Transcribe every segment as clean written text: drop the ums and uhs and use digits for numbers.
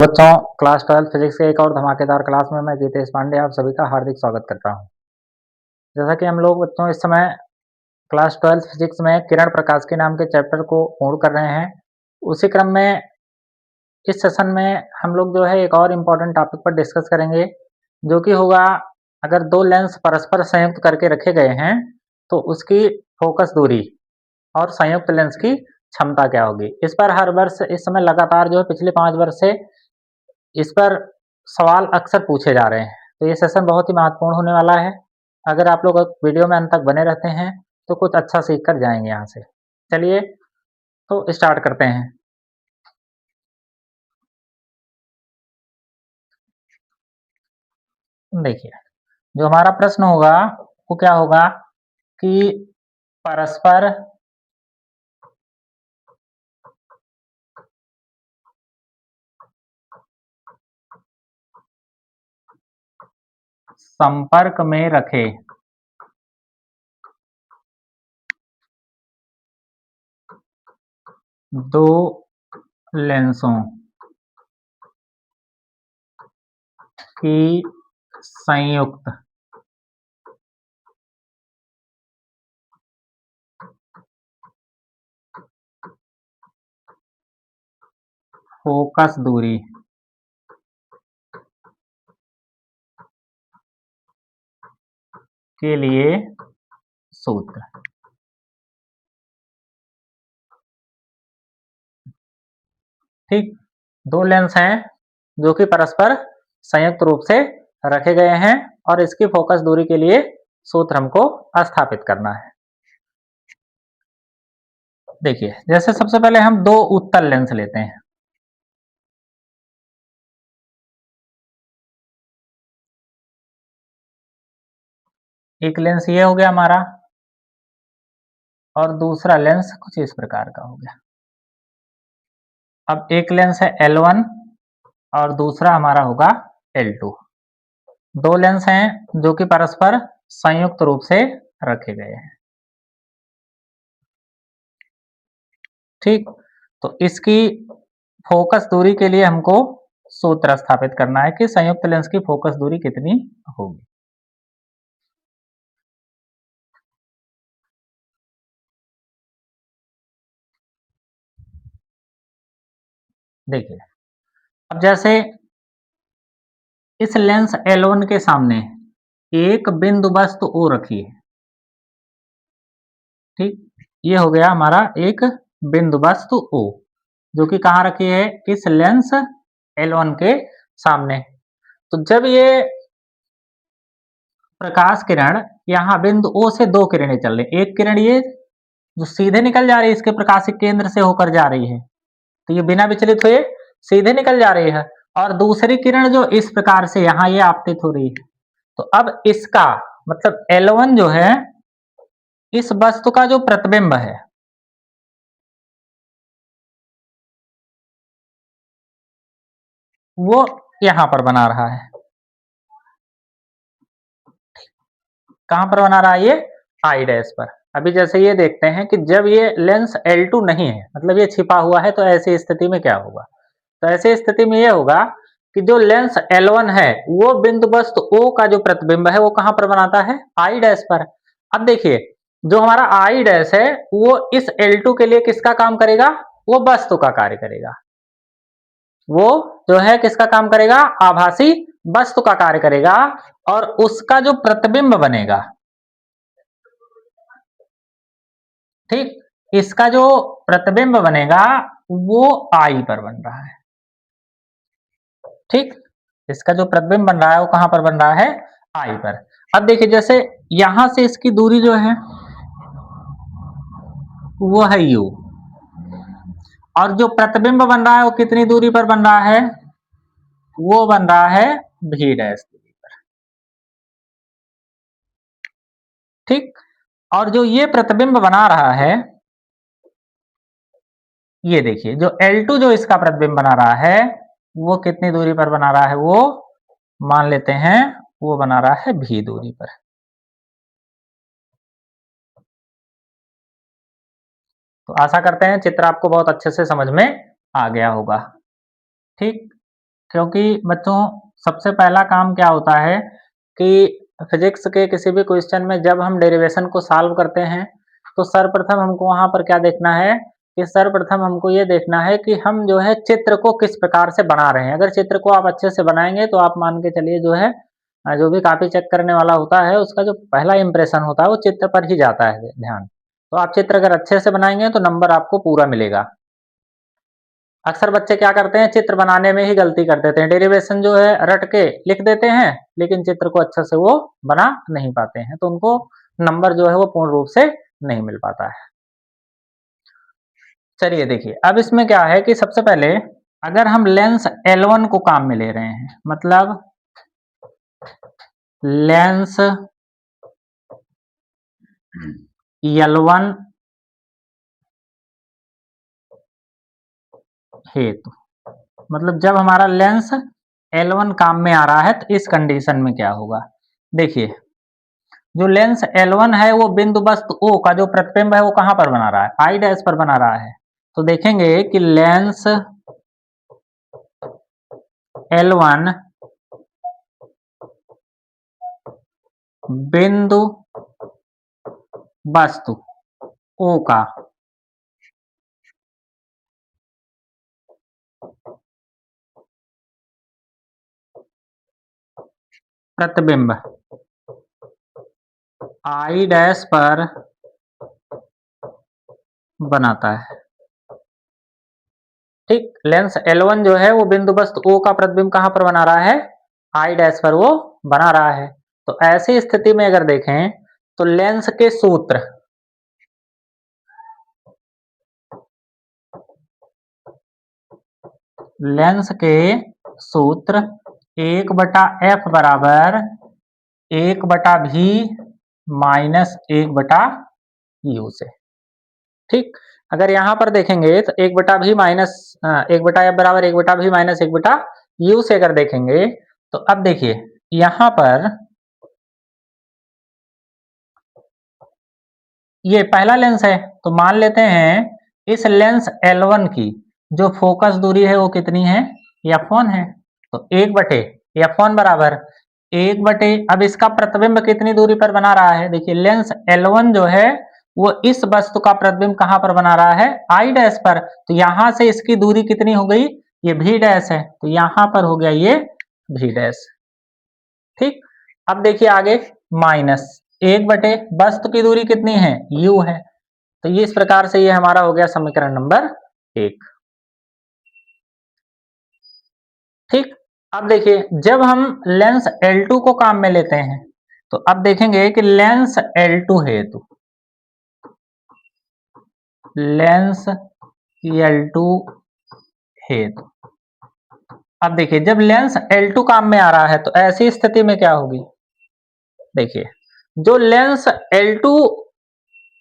बच्चों, class 12 physics के एक और धमाकेदार क्लास में मैं गीतेश पांडे आप सभी का हार्दिक स्वागत करता हूं। जैसा कि हम लोग बच्चों इस समय क्लास 12 फिजिक्स में किरण प्रकाश के नाम के चैप्टर को पूर्ण कर रहे हैं। उसी क्रम में इस सेशन में हम लोग जो है एक और इम्पोर्टेंट टॉपिक पर डिस्कस करेंगे, जो कि होगा अगर दो लेंस परस्पर संयुक्त करके रखे गए हैं तो उसकी फोकस दूरी और संयुक्त लेंस की क्षमता क्या होगी। इस पर हर वर्ष इस समय लगातार जो है पिछले 5 वर्ष से इस पर सवाल अक्सर पूछे जा रहे हैं, तो ये सेशन बहुत ही महत्वपूर्ण होने वाला है। अगर आप लोग वीडियो में अंत तक बने रहते हैं तो कुछ अच्छा सीख कर जाएंगे यहाँ से। चलिए तो स्टार्ट करते हैं। देखिए, जो हमारा प्रश्न होगा वो क्या होगा कि परस्पर संपर्क में रखे दो लेंसों की संयुक्त फोकस दूरी के लिए सूत्र। ठीक, दो लेंस हैं जो कि परस्पर संयुक्त रूप से रखे गए हैं और इसकी फोकस दूरी के लिए सूत्र हमको स्थापित करना है। देखिए, जैसे सबसे पहले हम दो उत्तल लेंस लेते हैं। एक लेंस ये हो गया हमारा और दूसरा लेंस कुछ इस प्रकार का हो गया। अब एक लेंस है L1 और दूसरा हमारा होगा L2। दो लेंस हैं जो कि परस्पर संयुक्त रूप से रखे गए हैं। ठीक, तो इसकी फोकस दूरी के लिए हमको सूत्र स्थापित करना है कि संयुक्त लेंस की फोकस दूरी कितनी होगी। देखिए, अब जैसे इस लेंस L1 के सामने एक बिंदु वस्तु O रखी है। ठीक, ये हो गया हमारा एक बिंदु वस्तु O जो कि कहाँ रखी है, इस लेंस L1 के सामने। तो जब ये प्रकाश किरण यहाँ बिंदु O से दो किरणें चल रही, एक किरण ये जो सीधे निकल जा रही है इसके प्रकाशिक केंद्र से होकर जा रही है, तो ये बिना विचलित हुए सीधे निकल जा रही है, और दूसरी किरण जो इस प्रकार से यहाँ ये आपतित हो रही है। तो अब इसका मतलब L1 जो है इस वस्तु का जो प्रतिबिंब है वो यहां पर बना रहा है। कहां पर बना रहा है ये, आई डैश पर। अभी जैसे ये देखते हैं कि जब ये लेंस L2 नहीं है, मतलब ये छिपा हुआ है, तो ऐसी स्थिति में क्या होगा। तो ऐसी स्थिति में ये होगा कि जो लेंस L1 है वो बिंदु वस्तु O का जो प्रतिबिंब है वो कहां पर बनाता है, आई डैश पर। अब देखिए, जो हमारा आई डैश है वो इस L2 के लिए किसका काम करेगा, वो वस्तु का कार्य करेगा। वो जो है किसका काम करेगा, आभासी वस्तु का कार्य करेगा, और उसका जो प्रतिबिंब बनेगा, ठीक, इसका जो प्रतिबिंब बनेगा वो आई पर बन रहा है। ठीक, इसका जो प्रतिबिंब बन रहा है वो कहां पर बन रहा है, आई पर। अब देखिए, जैसे यहां से इसकी दूरी जो है वो है u, और जो प्रतिबिंब बन रहा है वो कितनी दूरी पर बन रहा है, वो बन रहा है v डैश दूरी पर। ठीक, और जो ये प्रतिबिंब बना रहा है, ये देखिए जो L2 जो इसका प्रतिबिंब बना रहा है वो कितनी दूरी पर बना रहा है, वो मान लेते हैं वो बना रहा है v दूरी पर। तो आशा करते हैं चित्र आपको बहुत अच्छे से समझ में आ गया होगा। ठीक, क्योंकि बच्चों सबसे पहला काम क्या होता है कि फिजिक्स के किसी भी क्वेश्चन में जब हम डेरिवेशन को सॉल्व करते हैं, तो सर्वप्रथम हमको वहाँ पर क्या देखना है कि सर्वप्रथम हमको ये देखना है कि हम जो है चित्र को किस प्रकार से बना रहे हैं। अगर चित्र को आप अच्छे से बनाएँगे तो आप मान के चलिए जो है जो भी कॉपी चेक करने वाला होता है उसका जो पहला इंप्रेशन होता है वो चित्र पर ही जाता है ध्यान। तो आप चित्र अगर अच्छे से बनाएँगे तो नंबर आपको पूरा मिलेगा। अक्सर बच्चे क्या करते हैं चित्र बनाने में ही गलती कर देते हैं। डेरिवेशन जो है रट के लिख देते हैं, लेकिन चित्र को अच्छे से वो बना नहीं पाते हैं, तो उनको नंबर जो है वो पूर्ण रूप से नहीं मिल पाता है। चलिए देखिए, अब इसमें क्या है कि सबसे पहले अगर हम लेंस L1 को काम में ले रहे हैं, मतलब लेंस L1 हेतु, मतलब जब हमारा लेंस L1 काम में आ रहा है तो इस कंडीशन में क्या होगा? देखिए, जो लेंस L1 है वो बिंदु वस्तु O का जो प्रतिबिंब है वो कहाँ पर बना रहा है? I डैश पर बना रहा है। तो देखेंगे कि लेंस L1 बिंदु वस्तु O का प्रतिबिंब I डैश पर बनाता है। ठीक, लेंस L1 जो है वो बिंदु वस्तु O का प्रतिबिंब कहाँ पर बना रहा है? I डैश पर वो बना रहा है। तो ऐसी स्थिति में अगर देखें तो लेंस के सूत्र लेंस के सूत्र 1/f बराबर 1/v माइनस 1/u से। ठीक, अगर यहाँ पर देखेंगे तो 1/v माइनस 1/f बराबर 1/v माइनस 1/u से अगर देखेंगे तो अब देखिए यहाँ पर ये पहला लेंस है, तो मान लेते हैं इस लेंस L1 की जो फोकस दूरी है वो कितनी है? f1 है। तो 1/f1 बराबर 1/, अब इसका प्रतिबिंब कितनी दूरी पर बना रहा है? देखिए लेंस L1 जो है वो इस वस्तु का प्रतिबिंब कहाँ पर बना रहा है? I डैश पर। तो यहाँ से इसकी दूरी कितनी हो गई? ये v डैश है, तो यहाँ पर हो गया ये v डैश। ठीक, अब देखिए आगे माइनस 1/, वस्तु की दूरी कितनी है? u है। तो ये इस प्रकार से ये हमारा हो गया समीकरण नंबर 1। ठीक, अब देखिए जब हम लेंस L2 को काम में लेते हैं तो अब देखेंगे कि लेंस L2 हेतु लेंस L2 हेतु अब देखिए जब लेंस L2 काम में आ रहा है तो ऐसी स्थिति में क्या होगी? देखिए जो लेंस L2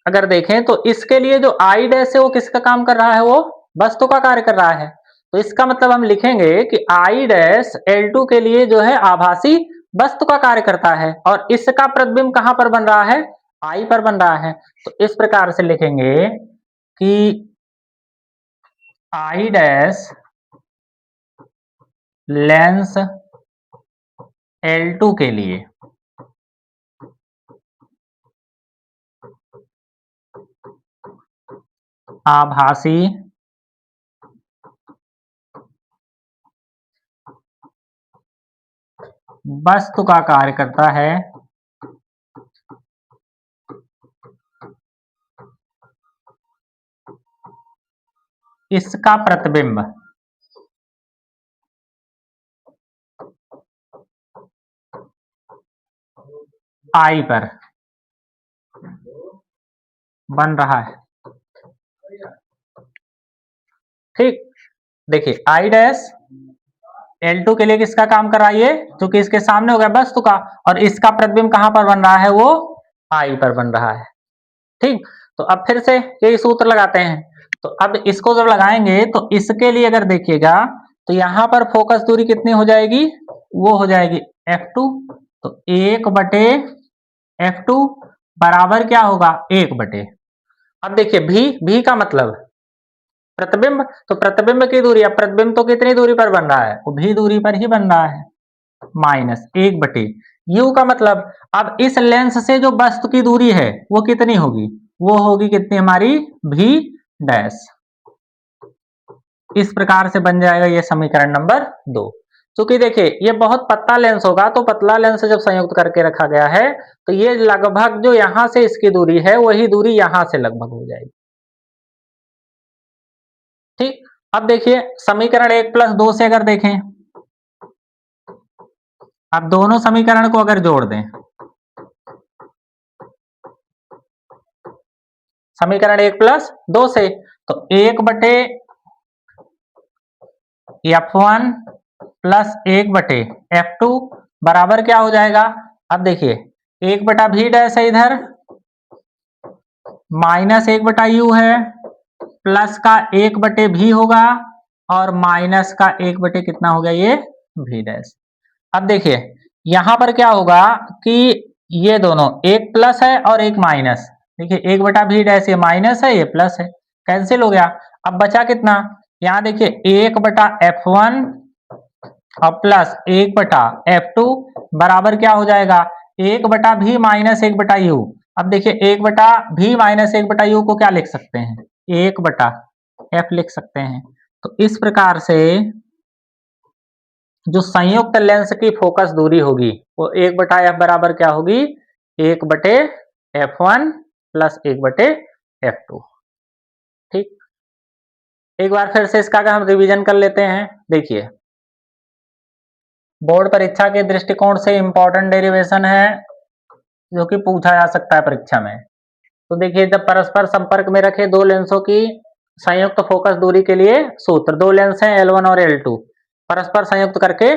अगर देखें तो इसके लिए जो I डैश है वो किसका काम कर रहा है? वो वस्तु का कार्य कर रहा है। तो इसका मतलब हम लिखेंगे कि I डैश L2 के लिए जो है आभासी वस्तु का कार्य करता है और इसका प्रतिबिंब कहाँ पर बन रहा है? I पर बन रहा है। तो इस प्रकार से लिखेंगे कि I डैश लेंस L2 के लिए आभासी वस्तु का कार्य करता है इसका प्रतिबिंब I पर बन रहा है। ठीक, देखिए I डैश L2 के लिए किसका काम कर रहा है? ये क्योंकि इसके सामने हो गया वस्तु का और इसका प्रतिबिंब कहाँ पर बन रहा है? वो I पर बन रहा है। ठीक, तो अब फिर से यही सूत्र लगाते हैं। तो अब इसको जब लगाएंगे तो इसके लिए अगर देखिएगा तो यहाँ पर फोकस दूरी कितनी हो जाएगी? वो हो जाएगी f2। तो 1/f2 बराबर क्या होगा? 1/, अब देखिए v का मतलब प्रतिबिंब, तो प्रतिबिंब की दूरी, अब प्रतिबिंब तो कितनी दूरी पर बन रहा है, वो भी दूरी पर ही बन रहा है, माइनस 1 बटे यू का मतलब अब इस लेंस से जो वस्तु की दूरी है वो कितनी होगी, वो होगी कितनी हमारी भी डैश। इस प्रकार से बन जाएगा ये समीकरण नंबर 2। क्योंकि देखिए ये बहुत पतला लेंस होगा, तो पतला लेंस जब संयुक्त करके रखा गया है तो ये लगभग जो यहां से इसकी दूरी है वही दूरी यहां से लगभग हो जाएगी। ठीक, अब देखिए समीकरण 1+2 से अगर देखें, अब दोनों समीकरण को अगर जोड़ दें, समीकरण 1+2 से, तो 1/F1 प्लस 1/F2 बराबर क्या हो जाएगा, अब देखिए 1/v डैश है इधर, माइनस 1/u है, प्लस का 1/v होगा और माइनस का 1 कितना हो गया ये v डैश। अब देखिए यहां पर क्या होगा कि ये दोनों एक प्लस है और एक माइनस, देखिए 1/v डैश ये माइनस है ये प्लस है, कैंसिल हो गया। अब बचा कितना, यहाँ देखिए 1/F1 और प्लस 1/F2 बराबर क्या हो जाएगा 1/v माइनस 1/u। अब देखिए 1/v माइनस 1/u को क्या लिख सकते हैं, 1/f लिख सकते हैं। तो इस प्रकार से जो संयुक्त लेंस की फोकस दूरी होगी वो 1/f बराबर क्या होगी, 1/f1 प्लस 1/f2। ठीक, एक बार फिर से इसका हम रिवीजन कर लेते हैं। देखिए बोर्ड परीक्षा के दृष्टिकोण से इंपॉर्टेंट डेरिवेशन है जो कि पूछा जा सकता है परीक्षा में। तो देखिए जब परस्पर संपर्क में रखे दो लेंसों की संयुक्त फोकस दूरी के लिए सूत्र, दो लेंस हैं L1 और L2 परस्पर संयुक्त करके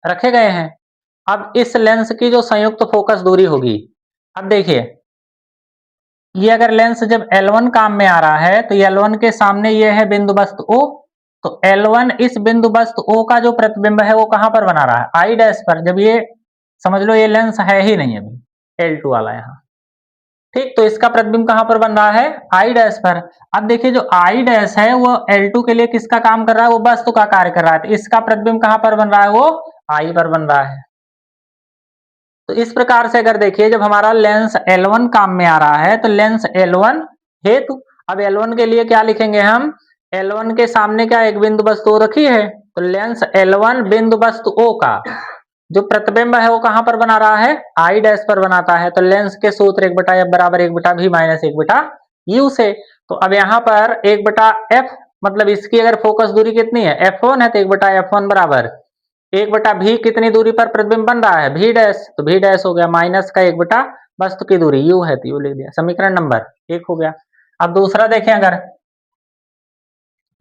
रखे गए हैं। अब इस लेंस की जो संयुक्त फोकस दूरी होगी, अब देखिए ये अगर लेंस जब L1 काम में आ रहा है तो L1 के सामने ये है बिंदु वस्तु O, तो L1 इस बिंदु वस्तु O का जो प्रतिबिंब है वो कहां पर बना रहा है, I डैश पर। जब ये समझ लो ये लेंस है ही नहीं अभी L2 वाला यहाँ, ठीक, तो इसका प्रतिबिंब कहां पर बन रहा है, I डैश पर। अब देखिए जो I डैश है वो L2 के लिए किसका काम कर रहा है, वो वस्तु का कार्य कर रहा है, तो इसका प्रतिबिंब कहां पर बन रहा है, वो I पर बन रहा है। तो इस प्रकार से अगर देखिए जब हमारा लेंस L1 काम में आ रहा है तो लेंस L1 हेतु, अब L1 के लिए क्या लिखेंगे हम, L1 के सामने क्या एक बिंदु वस्तु रखी है, तो लेंस L1 बिंदु वस्तु O का जो प्रतिबिंब है वो कहां पर बना रहा है, I डैश पर बनाता है। तो लेंस के सूत्र 1/f बराबर 1/v माइनस 1/u से। तो अब यहाँ पर 1/f मतलब इसकी अगर फोकस दूरी कितनी है, F1 है, तो 1/f1 बराबर 1/v कितनी दूरी पर प्रतिबिंब बन रहा है, v डैश, तो v डैश हो गया माइनस का 1/ वस्तु की दूरी u है तो u लिख दिया, समीकरण नंबर 1 हो गया। अब दूसरा देखें, अगर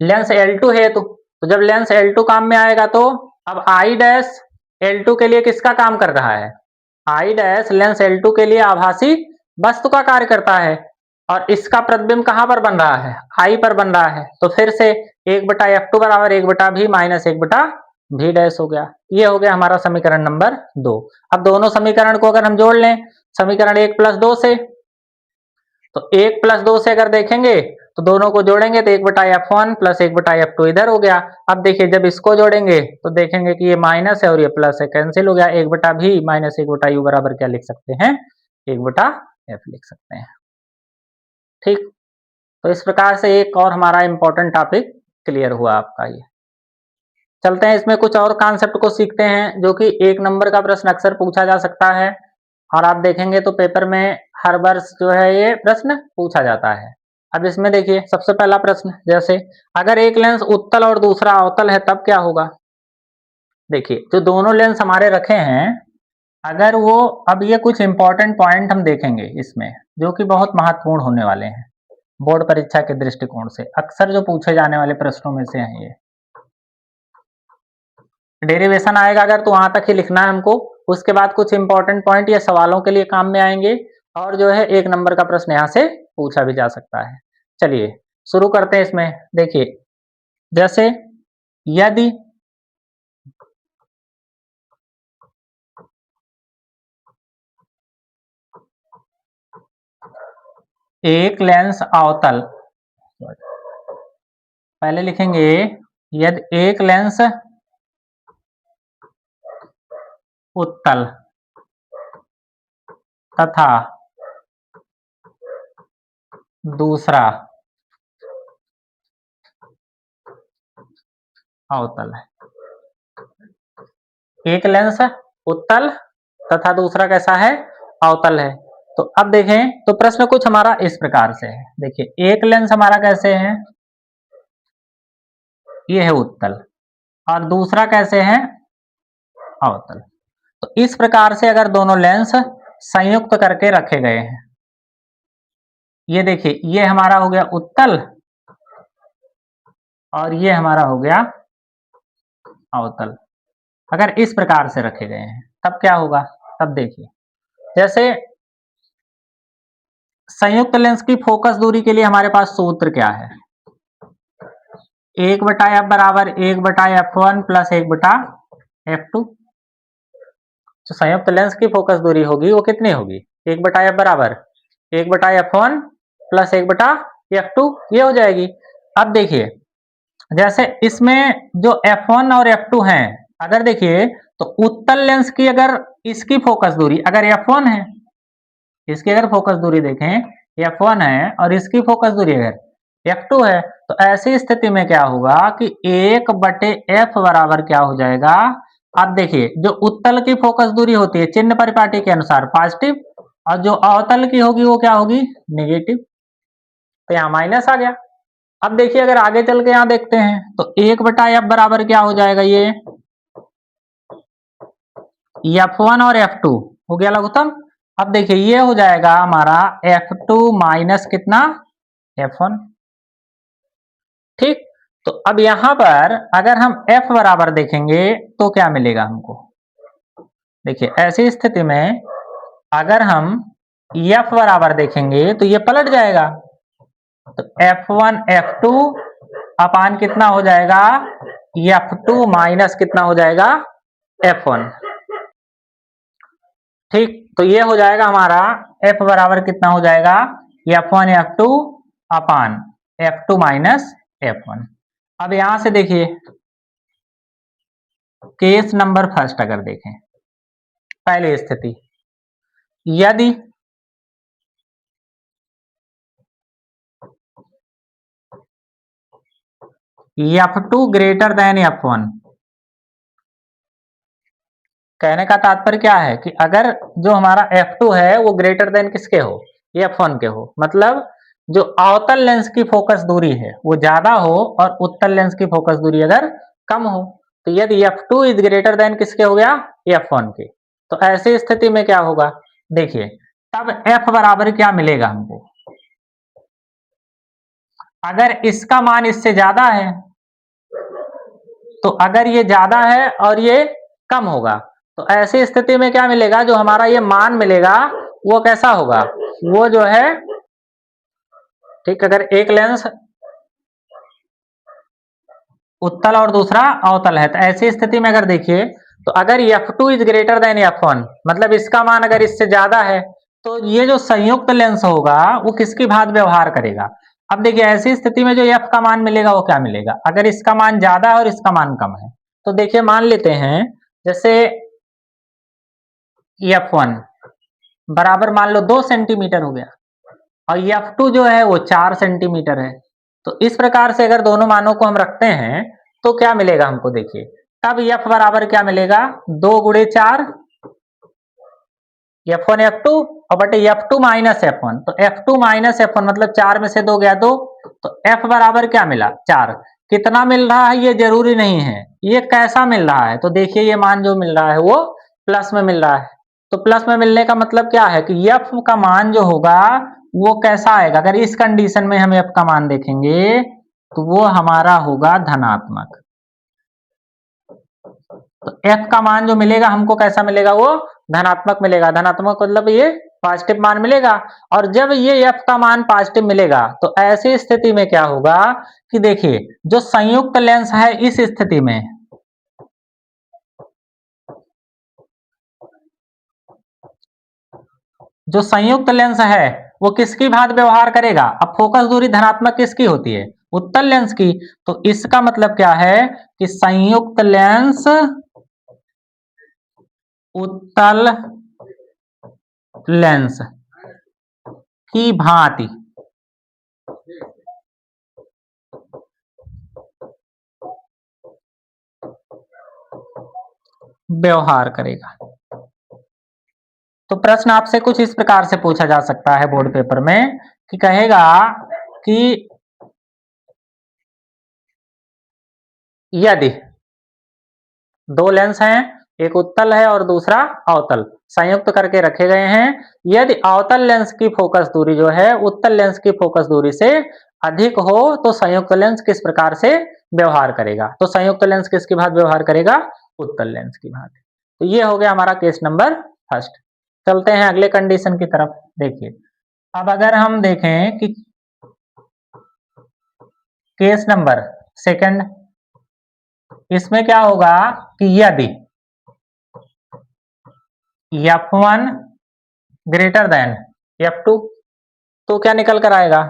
लेंस L2 है तो जब लेंस L2 काम में आएगा तो अब I डैश L2 के लिए किसका काम कर रहा है, I डैश लेंस L2 के लिए आभासी वस्तु का कार्य करता है और इसका प्रतिबिंब कहां पर बन रहा है, I पर बन रहा है। तो फिर से 1/f2 बराबर 1/v माइनस 1/v डैश हो गया। ये हो गया हमारा समीकरण नंबर 2। अब दोनों समीकरण को अगर हम जोड़ लें समीकरण 1+2 से, तो 1+2 से अगर देखेंगे तो दोनों को जोड़ेंगे तो 1/f1 प्लस 1/f2 इधर हो गया। अब देखिए जब इसको जोड़ेंगे तो देखेंगे कि ये माइनस है और ये प्लस है, कैंसिल हो गया। 1/v माइनस 1/u बराबर क्या लिख सकते हैं, 1/f लिख सकते हैं। ठीक, तो इस प्रकार से एक और हमारा इंपॉर्टेंट टॉपिक क्लियर हुआ आपका। ये चलते हैं इसमें कुछ और कॉन्सेप्ट को सीखते हैं जो कि 1 नंबर का प्रश्न अक्सर पूछा जा सकता है और आप देखेंगे तो पेपर में हर वर्ष जो है ये प्रश्न पूछा जाता है। अब इसमें देखिए सबसे पहला प्रश्न, जैसे अगर एक लेंस उत्तल और दूसरा अवतल है तब क्या होगा। देखिए जो दोनों लेंस हमारे रखे हैं, अगर वो, अब ये कुछ इंपॉर्टेंट पॉइंट हम देखेंगे इसमें जो कि बहुत महत्वपूर्ण होने वाले हैं बोर्ड परीक्षा के दृष्टिकोण से, अक्सर जो पूछे जाने वाले प्रश्नों में से हैं ये। डेरिवेशन आएगा अगर तो वहां तक ही लिखना है हमको, उसके बाद कुछ इंपॉर्टेंट पॉइंट या सवालों के लिए काम में आएंगे और जो है 1 नंबर का प्रश्न यहाँ से पूछा भी जा सकता है। चलिए शुरू करते हैं इसमें। देखिए जैसे यदि एक लेंस अवतल पहले लिखेंगे यदि एक लेंस उत्तल तथा दूसरा अवतल है। एक लेंस उत्तल तथा दूसरा कैसा है, अवतल है। तो अब देखें तो प्रश्न कुछ हमारा इस प्रकार से है। देखिए एक लेंस हमारा कैसे है, ये है उत्तल, और दूसरा कैसे है, अवतल। तो इस प्रकार से अगर दोनों लेंस संयुक्त करके रखे गए हैं, ये देखिए ये हमारा हो गया उत्तल और ये हमारा हो गया अवतल। अगर इस प्रकार से रखे गए हैं तब क्या होगा, तब देखिए जैसे संयुक्त लेंस की फोकस दूरी के लिए हमारे पास सूत्र क्या है, 1/f बराबर 1/f1 प्लस 1/f2। जो संयुक्त लेंस की फोकस दूरी होगी वो कितनी होगी, 1/f बराबर 1/f1 प्लस 1/f2, ये हो जाएगी। अब देखिए जैसे इसमें जो f1 और f2 हैं, अगर देखिए तो उत्तल लेंस की अगर इसकी फोकस दूरी अगर f1 है, इसकी अगर फोकस दूरी देखें f1 है और इसकी फोकस दूरी अगर f2 है, तो ऐसी स्थिति में क्या होगा कि 1/f बराबर क्या हो जाएगा। अब देखिए जो उत्तल की फोकस दूरी होती है चिन्ह परिपाटी के अनुसार पॉजिटिव, और जो अवतल की होगी वो क्या होगी, नेगेटिव। तो यहाँ माइनस आ गया। अब देखिए अगर आगे चल के यहाँ देखते हैं तो 1/f बराबर क्या हो जाएगा, ये f1 और f2 हो गया लघुत्तम। अब देखिए ये हो जाएगा हमारा f2 माइनस कितना, f1। ठीक, तो अब यहां पर अगर हम f बराबर देखेंगे तो क्या मिलेगा हमको, देखिए ऐसी स्थिति में अगर हम f बराबर देखेंगे तो ये पलट जाएगा। तो f1 f2 अपान कितना हो जाएगा, f2 माइनस कितना हो जाएगा, f1। ठीक, तो ये हो जाएगा हमारा f बराबर कितना हो जाएगा, f1 f2 अपान f2 माइनस f1। अब यहां से देखिए केस नंबर फर्स्ट अगर देखें, पहली स्थिति यदि f2 ग्रेटर देन f1, कहने का तात्पर्य क्या है कि अगर जो हमारा f2 है वो ग्रेटर देन किसके हो, f1 के हो, मतलब जो अवतल लेंस की फोकस दूरी है वो ज्यादा हो और उत्तल लेंस की फोकस दूरी अगर कम हो। तो यदि f2 इज ग्रेटर देन किसके हो गया, f1 के, तो ऐसी स्थिति में क्या होगा, देखिए तब f बराबर क्या मिलेगा हमको, अगर इसका मान इससे ज्यादा है, तो अगर ये ज्यादा है और ये कम होगा, तो ऐसी स्थिति में क्या मिलेगा, जो हमारा ये मान मिलेगा वो कैसा होगा, वो जो है ठीक, अगर एक लेंस उत्तल और दूसरा अवतल है तो ऐसी स्थिति में अगर देखिए तो अगर f2 is greater than f1, मतलब इसका मान अगर इससे ज्यादा है, तो ये जो संयुक्त लेंस होगा वो किसकी भांति व्यवहार करेगा। अब देखिए ऐसी स्थिति में जो f का मान मिलेगा वो क्या मिलेगा, अगर इसका मान ज्यादा है और इसका मान कम है, तो देखिए मान लेते हैं जैसे f1 बराबर मान लो 2 सेंटीमीटर हो गया और f2 जो है वो 4 सेंटीमीटर है। तो इस प्रकार से अगर दोनों मानों को हम रखते हैं तो क्या मिलेगा हमको, देखिए तब f बराबर क्या मिलेगा, 2 गुणे 4 f1 f2 और बटे f2 माइनस f1, तो f2 माइनस f1 मतलब 4 में से 2 गया 2, तो f बराबर क्या मिला, 4। कितना मिल रहा है ये जरूरी नहीं है, ये कैसा मिल रहा है, तो देखिए ये मान जो मिल रहा है वो प्लस में मिल रहा है। तो प्लस में मिलने का मतलब क्या है कि f का मान जो होगा वो कैसा आएगा, अगर इस कंडीशन में हम f का मान देखेंगे तो वो हमारा होगा धनात्मक। तो f का मान जो मिलेगा हमको कैसा मिलेगा, वो धनात्मक मिलेगा। धनात्मक मतलब ये पॉजिटिव मान मिलेगा, और जब ये f का मान पॉजिटिव मिलेगा तो ऐसी स्थिति में क्या होगा कि देखिए जो संयुक्त लेंस है इस स्थिति में जो संयुक्त लेंस है वो किसकी भांति व्यवहार करेगा, अब फोकस दूरी धनात्मक किसकी होती है, उत्तल लेंस की, तो इसका मतलब क्या है कि संयुक्त लेंस उत्तल लेंस की भांति व्यवहार करेगा। तो प्रश्न आपसे कुछ इस प्रकार से पूछा जा सकता है बोर्ड पेपर में कि कहेगा कि यदि दो लेंस हैं, एक उत्तल है और दूसरा अवतल, संयुक्त करके रखे गए हैं। यदि अवतल लेंस की फोकस दूरी जो है उत्तल लेंस की फोकस दूरी से अधिक हो तो संयुक्त लेंस किस प्रकार से व्यवहार करेगा? तो संयुक्त लेंस किसकी भांति व्यवहार करेगा? उत्तल लेंस की भांति। तो ये हो गया हमारा केस नंबर फर्स्ट। चलते हैं अगले कंडीशन की तरफ। देखिए, अब अगर हम देखें कि केस नंबर सेकंड, इसमें क्या होगा कि यदि F1 ग्रेटर देन F2, तो क्या निकल कर आएगा?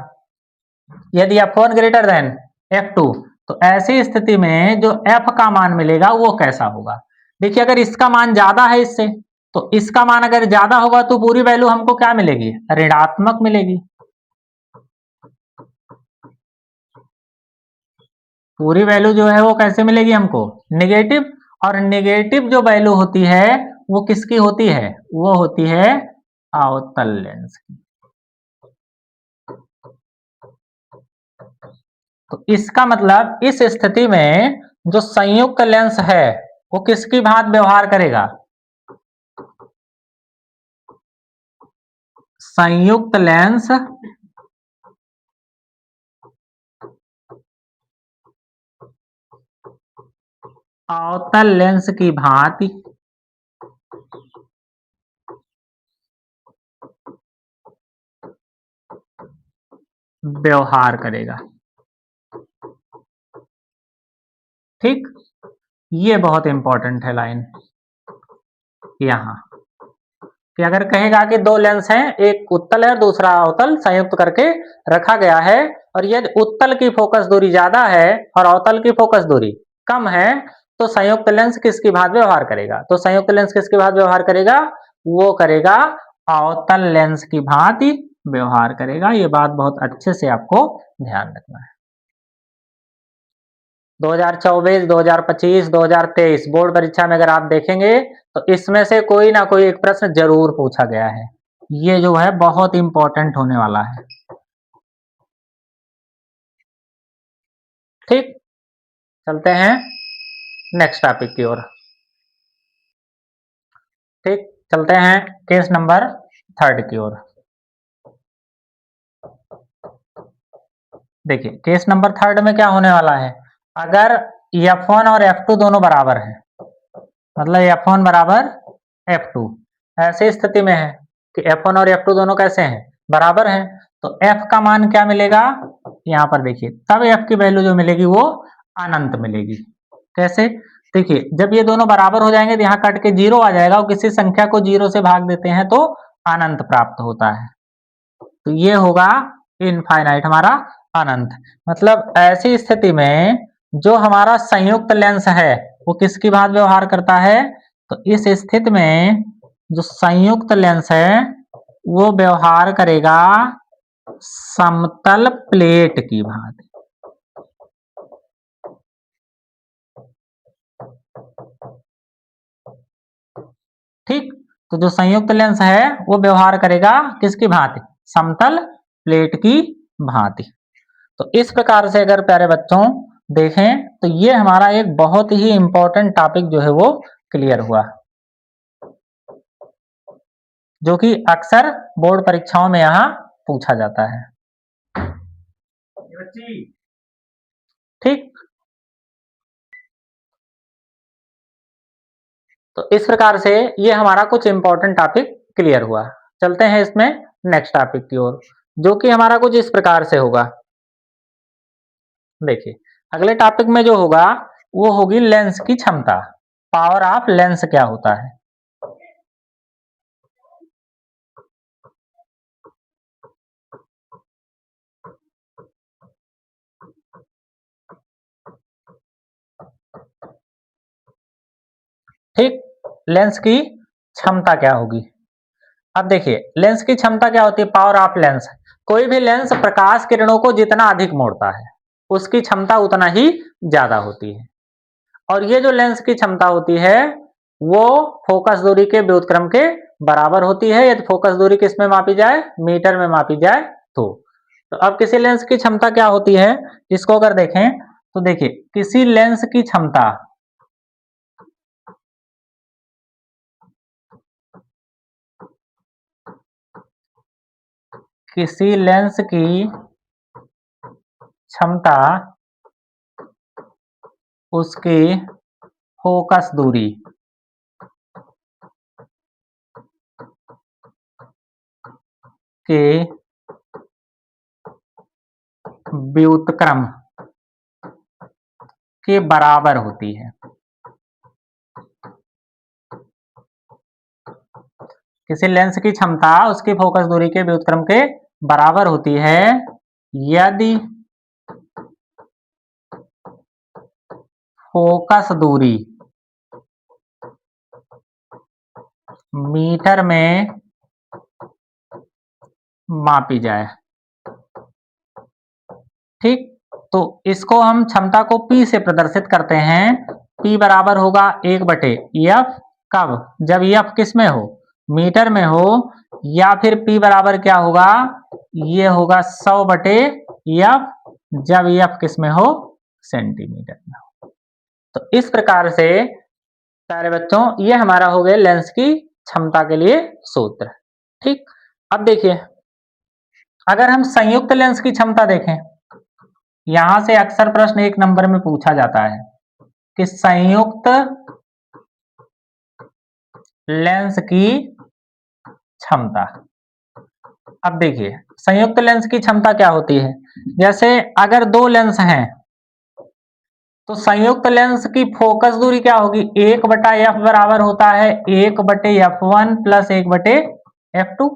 यदि F1 ग्रेटर देन F2, तो ऐसी स्थिति में जो F का मान मिलेगा वो कैसा होगा? देखिए, अगर इसका मान ज्यादा है इससे, तो इसका मान अगर ज्यादा होगा तो पूरी वैल्यू हमको क्या मिलेगी? ऋणात्मक मिलेगी। पूरी वैल्यू जो है वो कैसे मिलेगी हमको? नेगेटिव। और नेगेटिव जो वैल्यू होती है वो किसकी होती है? वो होती है अवतल लेंस की। तो इसका मतलब इस स्थिति में जो संयुक्त लेंस है वो किसकी भांति व्यवहार करेगा? संयुक्त लेंस अवतल लेंस की भांति व्यवहार करेगा। ठीक, ये बहुत इंपॉर्टेंट है लाइन यहां कि अगर कहेगा कि दो लेंस हैं, एक उत्तल है और दूसरा अवतल, संयुक्त करके रखा गया है, और यदि उत्तल की फोकस दूरी ज्यादा है और अवतल की फोकस दूरी कम है तो संयुक्त लेंस किसकी भांति व्यवहार करेगा? तो संयुक्त लेंस किसकी भांति व्यवहार करेगा? वो करेगा अवतल लेंस की भांति व्यवहार करेगा। ये बात बहुत अच्छे से आपको ध्यान रखना है। 2024, 2025, 2023 बोर्ड परीक्षा में अगर आप देखेंगे तो इसमें से कोई ना कोई एक प्रश्न जरूर पूछा गया है। ये जो है बहुत इंपॉर्टेंट होने वाला है। ठीक, चलते हैं नेक्स्ट टॉपिक की ओर। ठीक, चलते हैं केस नंबर थर्ड की ओर। देखिए, केस नंबर थर्ड में क्या होने वाला है? अगर F1 और F2 दोनों बराबर हैं, मतलब F1 बराबर F2, ऐसी स्थिति में है कि F1 और F2 दोनों कैसे हैं? बराबर हैं। तो F का मान क्या मिलेगा? यहाँ पर देखिए, तब F की वैल्यू जो मिलेगी वो अनंत मिलेगी। कैसे? देखिए, जब ये दोनों बराबर हो जाएंगे तो यहाँ कट के जीरो आ जाएगा, और किसी संख्या को जीरो से भाग देते हैं तो अनंत प्राप्त होता है। तो ये होगा इनफाइनाइट, हमारा अनंत। मतलब ऐसी स्थिति में जो हमारा संयुक्त लेंस है वो किसकी भांति व्यवहार करता है? तो इस स्थिति में जो संयुक्त लेंस है वो व्यवहार करेगा समतल प्लेट की भांति। ठीक, तो जो संयुक्त लेंस है वो व्यवहार करेगा किसकी भांति? समतल प्लेट की भांति। तो इस प्रकार से अगर प्यारे बच्चों देखें तो ये हमारा एक बहुत ही इंपॉर्टेंट टॉपिक जो है वो क्लियर हुआ, जो कि अक्सर बोर्ड परीक्षाओं में यहाँ पूछा जाता है। ठीक, तो इस प्रकार से ये हमारा कुछ इंपॉर्टेंट टॉपिक क्लियर हुआ। चलते हैं इसमें नेक्स्ट टॉपिक की ओर, जो कि हमारा कुछ इस प्रकार से होगा। देखिए, अगले टॉपिक में जो होगा वो होगी लेंस की क्षमता। पावर ऑफ लेंस क्या होता है? ठीक, लेंस की क्षमता क्या होगी। अब देखिए लेंस की क्षमता क्या होती है, पावर ऑफ लेंस। कोई भी लेंस प्रकाश किरणों को जितना अधिक मोड़ता है उसकी क्षमता उतना ही ज्यादा होती है। और ये जो लेंस की क्षमता होती है वो फोकस दूरी के व्युत्क्रम के बराबर होती है। यदि फोकस दूरी किस में मापी जाए, मीटर में मापी जाए तो अब किसी लेंस की क्षमता क्या होती है, इसको अगर देखें तो देखिए किसी लेंस की क्षमता किसी लेंस की क्षमता उसकी फोकस दूरी के व्युत्क्रम के बराबर होती है। किसी लेंस की क्षमता उसकी फोकस दूरी के व्युत्क्रम के बराबर होती है यदि फोकस दूरी मीटर में मापी जाए। ठीक, तो इसको हम क्षमता को P से प्रदर्शित करते हैं। P बराबर होगा 1/F। कब, जब F किस में हो, मीटर में हो, या फिर P बराबर क्या होगा, ये होगा 100/F जब F किस में हो, सेंटीमीटर में हो। तो इस प्रकार से प्यारे बच्चों ये हमारा हो गया लेंस की क्षमता के लिए सूत्र। ठीक, अब देखिए अगर हम संयुक्त लेंस की क्षमता देखें, यहां से अक्सर प्रश्न 1 नंबर में पूछा जाता है कि संयुक्त लेंस की क्षमता। अब देखिए संयुक्त लेंस की क्षमता क्या होती है, जैसे अगर दो लेंस हैं तो संयुक्त लेंस की फोकस दूरी क्या होगी, 1/F बराबर होता है 1/F1 प्लस 1/F2।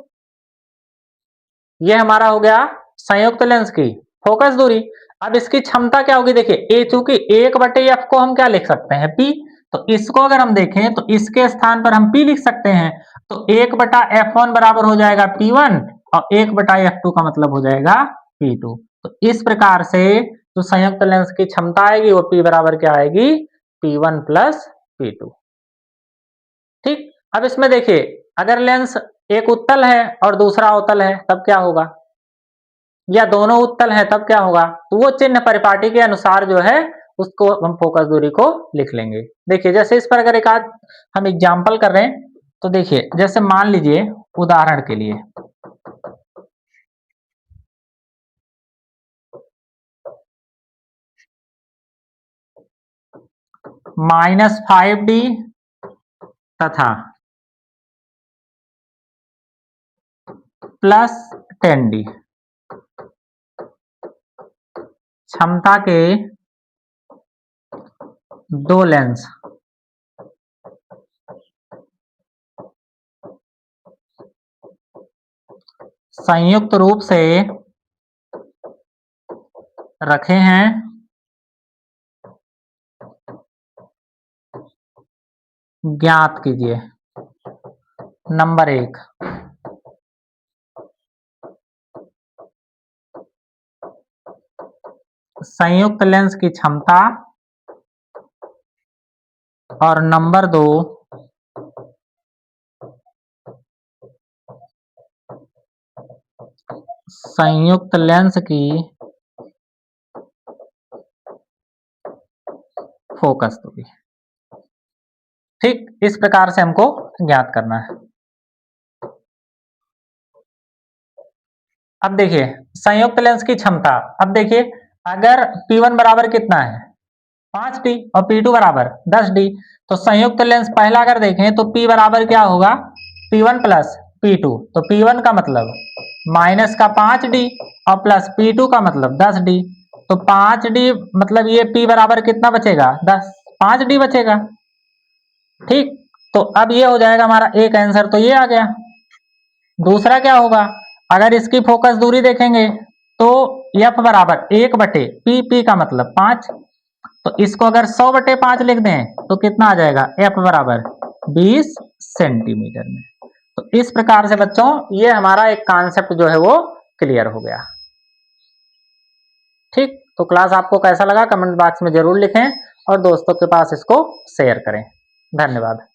ये हमारा हो गया संयुक्त लेंस की फोकस दूरी। अब इसकी क्षमता क्या होगी, देखिए ए चूंकि 1/F को हम क्या लिख सकते हैं, P, तो इसको अगर हम देखें तो इसके स्थान पर हम P लिख सकते हैं। तो 1/F1 बराबर हो जाएगा P1 और 1/F2 का मतलब हो जाएगा P2। तो इस प्रकार से जो संयुक्त लेंस की क्षमता आएगी वो P बराबर क्या आएगी, P1 प्लस P2। ठीक, अब इसमें देखिए अगर लेंस एक उत्तल है और दूसरा अवतल है तब क्या होगा, या दोनों उत्तल है तब क्या होगा, तो वो चिन्ह परिपाटी के अनुसार जो है उसको हम फोकस दूरी को लिख लेंगे। देखिए जैसे इस पर अगर एक आध हम एग्जांपल कर रहे हैं तो देखिए जैसे मान लीजिए उदाहरण के लिए -5D तथा +10D क्षमता के दो लेंस संयुक्त रूप से रखे हैं ज्ञात कीजिए। नंबर 1, संयुक्त लेंस की क्षमता, और नंबर 2 संयुक्त लेंस की फोकस दूरी। ठीक, इस प्रकार से हमको ज्ञात करना है। अब देखिए संयुक्त लेंस की क्षमता, अब देखिए अगर P1 बराबर कितना है 5D और P2 बराबर 10D, तो संयुक्त लेंस पहला अगर देखें तो P बराबर क्या होगा, P1 प्लस P2। तो P1 का मतलब माइनस का 5D और प्लस P2 का मतलब 10D। तो 5D मतलब ये P बराबर कितना बचेगा, 10, 5D बचेगा। ठीक, तो अब ये हो जाएगा हमारा एक आंसर, तो ये आ गया। दूसरा क्या होगा, अगर इसकी फोकस दूरी देखेंगे तो F बराबर 1/P, P का मतलब 5, तो तो इसको अगर 100/5 लिख दें तो कितना आ जाएगा, f बराबर 20 सेंटीमीटर में। तो इस प्रकार से बच्चों ये हमारा एक कॉन्सेप्ट जो है वो क्लियर हो गया। ठीक, तो क्लास आपको कैसा लगा कमेंट बॉक्स में जरूर लिखें और दोस्तों के पास इसको शेयर करें। धन्यवाद।